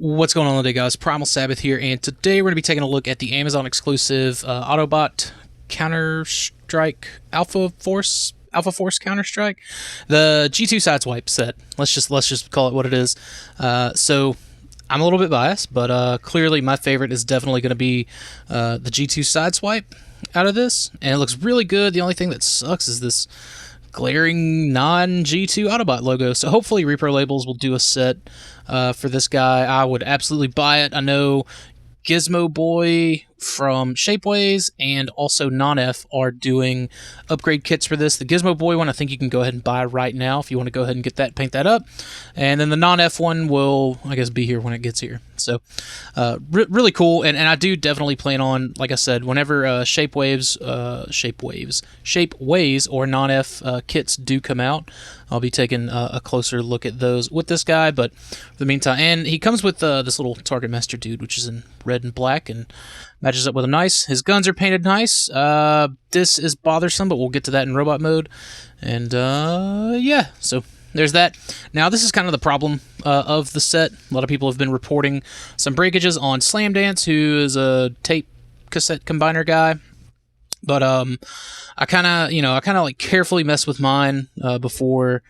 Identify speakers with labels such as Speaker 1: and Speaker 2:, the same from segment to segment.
Speaker 1: What's going on today, guys? Primal Sabbath here, and today we're going to be taking a look at the Amazon exclusive Autobot Counter-Strike Alpha Force Counter-Strike, the G2 Sideswipe set. Let's just call it what it is. So I'm a little bit biased, but clearly my favorite is definitely going to be the G2 Sideswipe out of this, and it looks really good. The only thing that sucks is this glaring non-G2 Autobot logo. So hopefully Repro Labels will do a set for this guy. I would absolutely buy it. I know Gizmo Boy from Shapeways and also Non-F are doing upgrade kits for this. The Gizmo Boy one I think you can go ahead and buy right now if you want to go ahead and get that, paint that up. And then the Non-F one will, I guess, be here when it gets here. So really cool, and I do definitely plan on, like I said, whenever Shapeways or Non-F kits do come out, I'll be taking a closer look at those with this guy. But for the meantime, and he comes with this little Target Master dude, which is in red and black, and matches up with him nice. His guns are painted nice. This is bothersome, but we'll get to that in robot mode. And yeah, so there's that. Now, this is kind of the problem of the set. A lot of people have been reporting some breakages on Slamdance, who is a tape cassette combiner guy. But I kind of like carefully mess with mine before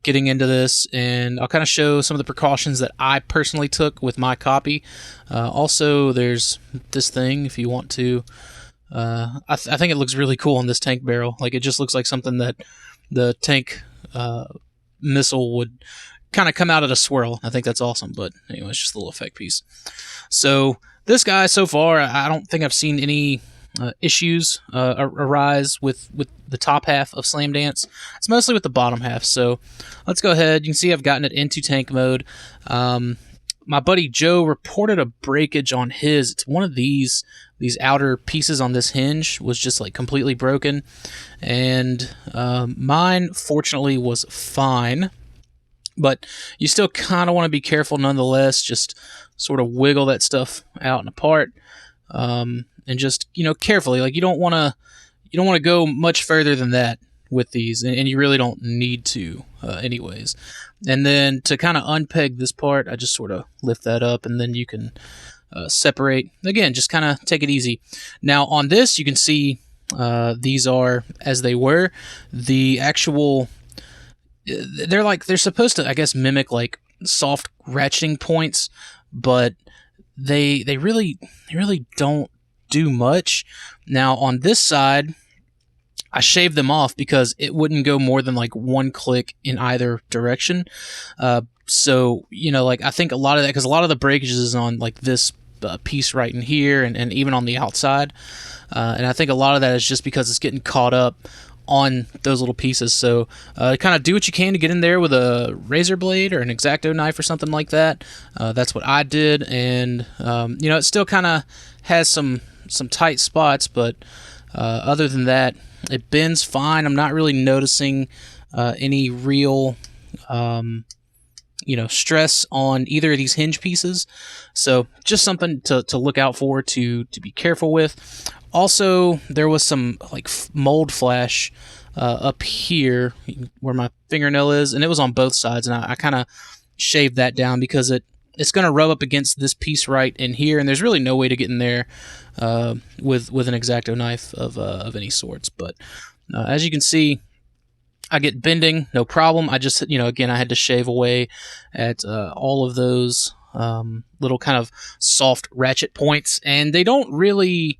Speaker 1: getting into this, and I'll kind of show some of the precautions that I personally took with my copy. Also, there's this thing if you want to. I think it looks really cool on this tank barrel. Like, it just looks like something that the tank missile would kind of come out at a swirl. I think that's awesome. But anyway, it's just a little effect piece. So this guy, so far, I don't think I've seen any issues arise with the top half of Slamdance. It's mostly with the bottom half. So let's go ahead. You can see I've gotten it into tank mode. My buddy Joe reported a breakage on his. It's one of these outer pieces on this hinge was just like completely broken, and mine fortunately was fine. But you still kind of want to be careful nonetheless. Just sort of wiggle that stuff out and apart. And just, carefully, like you don't want to go much further than that with these, and you really don't need to anyways. And then to kind of unpeg this part, I just sort of lift that up, and then you can separate. Again, just kind of take it easy. Now on this, you can see these are as they were. The actual, they're supposed to, I guess, mimic like soft ratcheting points, but they really don't do much. Now on this side, I shaved them off because it wouldn't go more than like one click in either direction. So like I think a lot of that, because a lot of the breakage is on like this piece right in here, and even on the outside, and I think a lot of that is just because it's getting caught up on those little pieces. So kind of do what you can to get in there with a razor blade or an X-Acto knife or something like that. That's what I did, and it still kind of has some tight spots, but other than that, it bends fine. I'm not really noticing any real stress on either of these hinge pieces. So just something to look out for, to be careful with. Also, there was some like mold flash up here where my fingernail is, and it was on both sides, and I kind of shaved that down because it's going to rub up against this piece right in here, and there's really no way to get in there with an X-Acto knife of any sorts. But as you can see, I get bending, no problem. I just, again, I had to shave away at all of those little kind of soft ratchet points, and they don't really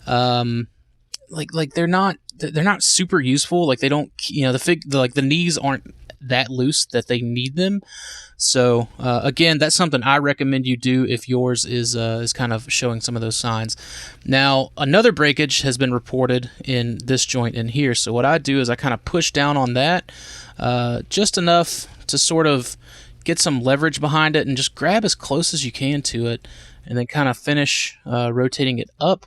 Speaker 1: like they're not super useful. Like they don't, the knees aren't that loose that they need them. So again, that's something I recommend you do if yours is kind of showing some of those signs. Now, another breakage has been reported in this joint in here. So what I do is I kind of push down on that just enough to sort of get some leverage behind it, and just grab as close as you can to it, and then kind of finish rotating it up.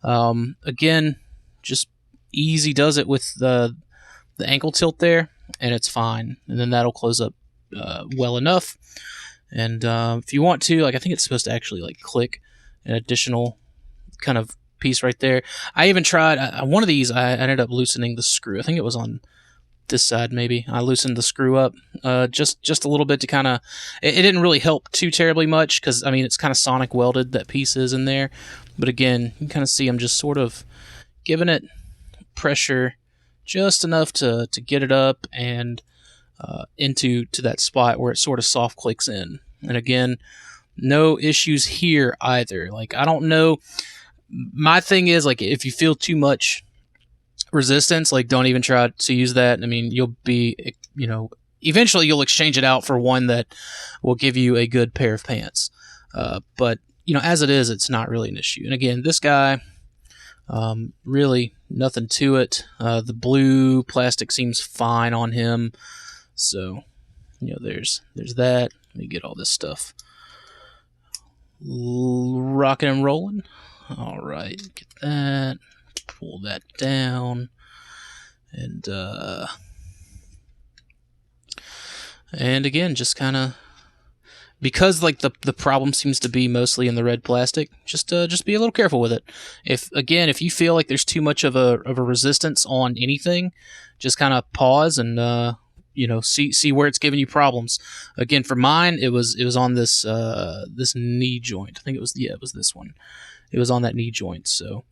Speaker 1: Again, just easy does it with the ankle tilt there, and it's fine. And then that'll close up well enough. And if you want to, like, I think it's supposed to actually like click an additional kind of piece right there. I even tried one of these. I ended up loosening the screw. I think it was on this side maybe. I loosened the screw up just a little bit to kind of. It didn't really help too terribly much because I mean it's kind of sonic welded, that piece is in there. But again, you can kind of see I'm just sort of giving it pressure just enough to get it up and into that spot where it sort of soft clicks in. And again, no issues here either. Like, I don't know. My thing is, like, if you feel too much resistance, like, don't even try to use that. I mean, you'll be, eventually you'll exchange it out for one that will give you a good pair of pants. But, as it is, it's not really an issue. And again, this guy, really nothing to it. The blue plastic seems fine on him. So, there's that. Let me get all this stuff rocking and rolling. All right, get that. Pull that down. And again, just kind of, because like the problem seems to be mostly in the red plastic, just be a little careful with it. If you feel like there's too much of a resistance on anything, just kind of pause and see where it's giving you problems. Again, for mine, it was on this this knee joint. I think it was this one. It was on that knee joint. So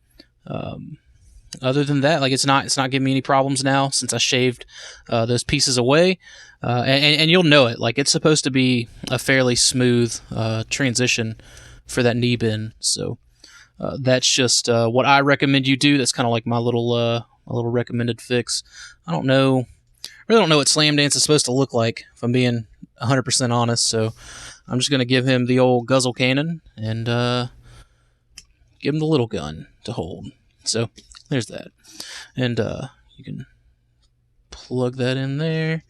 Speaker 1: other than that, like, it's not giving me any problems now since I shaved those pieces away. And you'll know it. Like, it's supposed to be a fairly smooth transition for that knee bend. So that's just what I recommend you do. That's kind of like my little recommended fix. I really don't know what Slamdance is supposed to look like, if I'm being 100% honest. So I'm just going to give him the old guzzle cannon and give him the little gun to hold. So there's that. And you can plug that in there.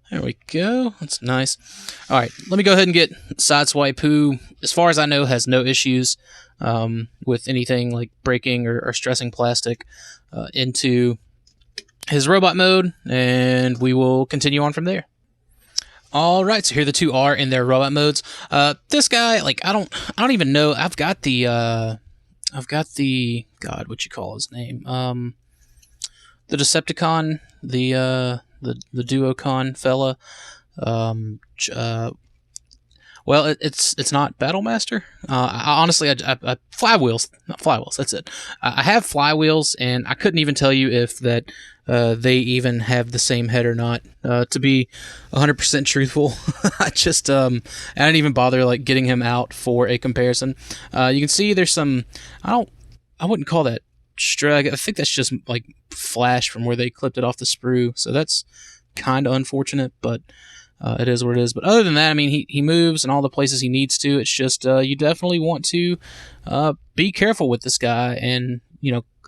Speaker 1: There we go. That's nice. All right, let me go ahead and get Sideswipe, who, as far as I know, has no issues with anything like breaking or stressing plastic, into his robot mode, and we will continue on from there. All right, so here the two are in their robot modes. This guy, like, I don't even know. I've got the God, what you call his name? The Decepticon, the Duocon fella. Well, it's not Battlemaster. Honestly, I flywheels, not flywheels. That's it. I have flywheels, and I couldn't even tell you if that they even have the same head or not. To be 100% truthful, I didn't even bother like getting him out for a comparison. You can see there's some. I wouldn't call that strag. I think that's just like flash from where they clipped it off the sprue. So that's kind of unfortunate, but. It is what it is. But other than that, I mean, he moves in all the places he needs to. It's just you definitely want to be careful with this guy, and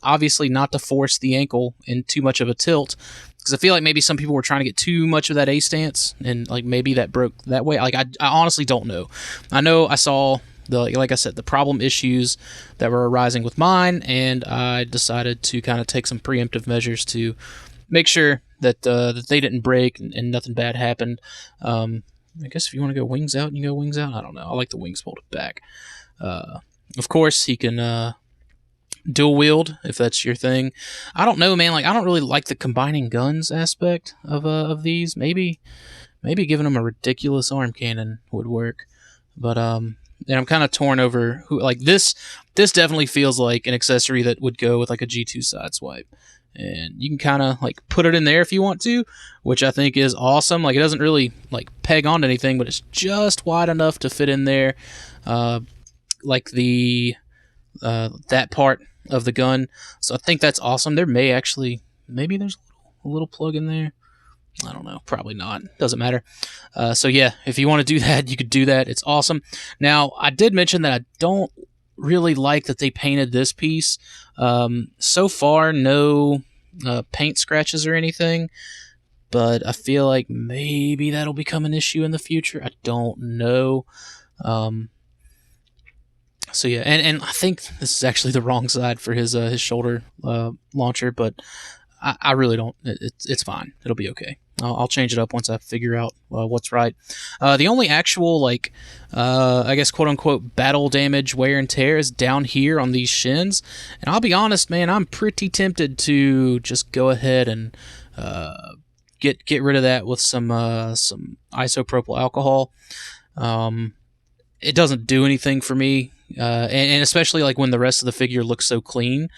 Speaker 1: obviously not to force the ankle in too much of a tilt, because I feel like maybe some people were trying to get too much of that A stance, and like maybe that broke that way. Like I honestly don't know. I know I saw like I said, the problem issues that were arising with mine, and I decided to kind of take some preemptive measures to make sure that they didn't break and nothing bad happened. I guess if you want to go wings out, you go wings out. I don't know. I like the wings folded back. Of course, he can dual wield if that's your thing. I don't know, man. Like, I don't really like the combining guns aspect of these. Maybe giving them a ridiculous arm cannon would work. But and I'm kind of torn over who, like, this definitely feels like an accessory that would go with like a G2 Sideswipe. And you can kind of like put it in there if you want to, which I think is awesome. Like, it doesn't really like peg onto anything, but it's just wide enough to fit in there, like the that part of the gun. So I think that's awesome. There maybe there's a little plug in there. I don't know. Probably not. Doesn't matter. So yeah, if you want to do that, you could do that. It's awesome. Now, I did mention that I don't really like that they painted this piece. So far, no paint scratches or anything, but I feel like maybe that'll become an issue in the future. I don't know. So yeah, and I think this is actually the wrong side for his shoulder launcher, but I really don't. It's fine. It'll be okay. I'll change it up once I figure out what's right. The only actual, like, I guess, quote-unquote, battle damage, wear and tear is down here on these shins. And I'll be honest, man, I'm pretty tempted to just go ahead and get rid of that with some isopropyl alcohol. It doesn't do anything for me, and especially like when the rest of the figure looks so clean.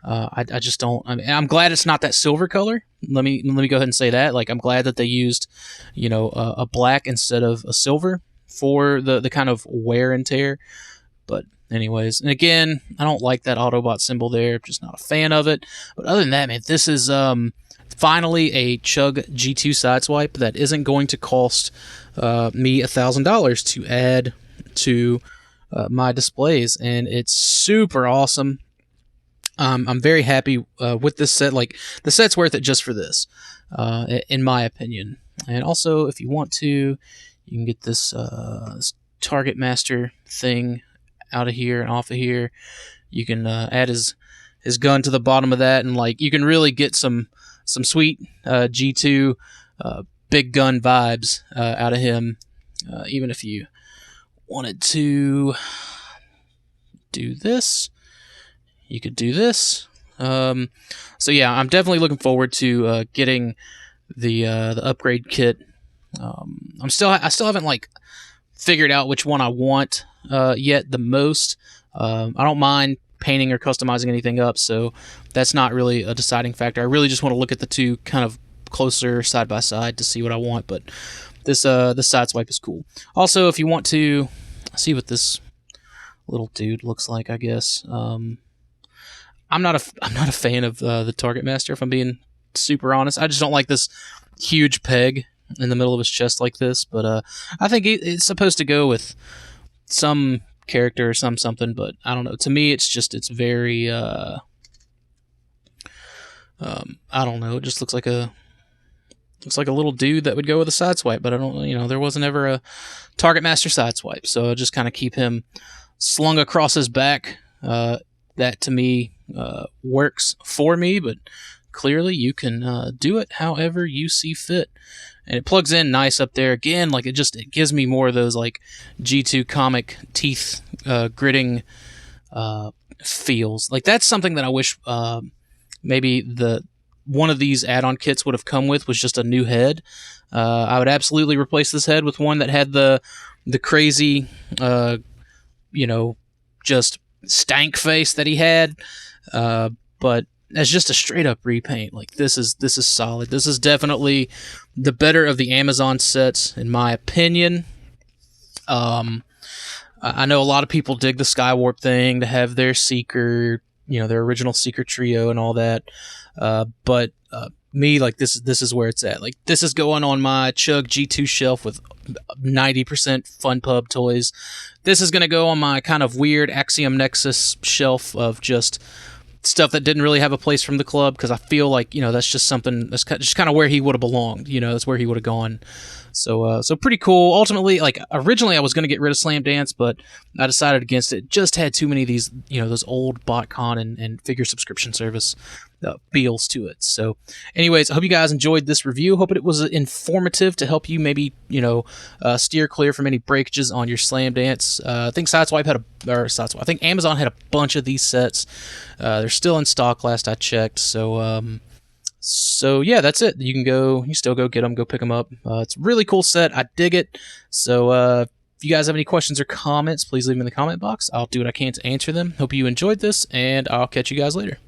Speaker 1: I just don't. I mean, I'm glad it's not that silver color. Let me go ahead and say that. Like, I'm glad that they used, a black instead of a silver for the kind of wear and tear. But anyways, and again, I don't like that Autobot symbol there. Just not a fan of it. But other than that, man, this is finally a Chug G2 Sideswipe that isn't going to cost me $1,000 to add to my displays, and it's super awesome. I'm very happy with this set. Like, the set's worth it just for this, in my opinion. And also, if you want to, you can get this Target Master thing out of here and off of here. You can add his gun to the bottom of that, and like, you can really get some sweet G2 big gun vibes out of him. Even if you wanted to do this, you could do this. So yeah, I'm definitely looking forward to getting the upgrade kit. I still haven't like figured out which one I want yet the most. I don't mind painting or customizing anything up, so that's not really a deciding factor. I really just want to look at the two kind of closer side by side to see what I want. But this Sideswipe is cool. Also, if you want to see what this little dude looks like, I guess. I'm not a fan of the Target Master, if I'm being super honest. I just don't like this huge peg in the middle of his chest like this. But I think it's supposed to go with some character or something. But I don't know. To me, it's very I don't know. It just looks like a little dude that would go with a Sideswipe. But I don't, there wasn't ever a Target Master Sideswipe, so I just kind of keep him slung across his back. That to me works for me, but clearly you can do it however you see fit. And it plugs in nice up there. Again, like it gives me more of those like G2 comic teeth gritting feels. Like, that's something that I wish maybe one of these add-on kits would have come with, was just a new head. I would absolutely replace this head with one that had the crazy just stank face that he had, but as just a straight up repaint, like this is solid. This is definitely the better of the Amazon sets, in my opinion. I know a lot of people dig the Skywarp thing to have their Seeker, their original Seeker trio and all that, but me, like, this is where it's at. Like, this is going on my Chug G2 shelf with 90% Fun Pub toys. This is going to go on my kind of weird Axiom Nexus shelf of just stuff that didn't really have a place from the club, because I feel like, that's just something that's just kind of where he would have belonged. That's where he would have gone. So pretty cool. Ultimately, like, originally I was going to get rid of Slamdance, but I decided against it. Just had too many of these, those old BotCon and figure subscription service feels to it. So anyways, I hope you guys enjoyed this review. Hope it was informative to help you maybe, steer clear from any breakages on your Slamdance. I think I think Amazon had a bunch of these sets. They're still in stock last I checked. So yeah, that's it. You still go get them, go pick them up. It's a really cool set. I dig it. So if you guys have any questions or comments, please leave them in the comment box. I'll do what I can to answer them. Hope you enjoyed this, and I'll catch you guys later.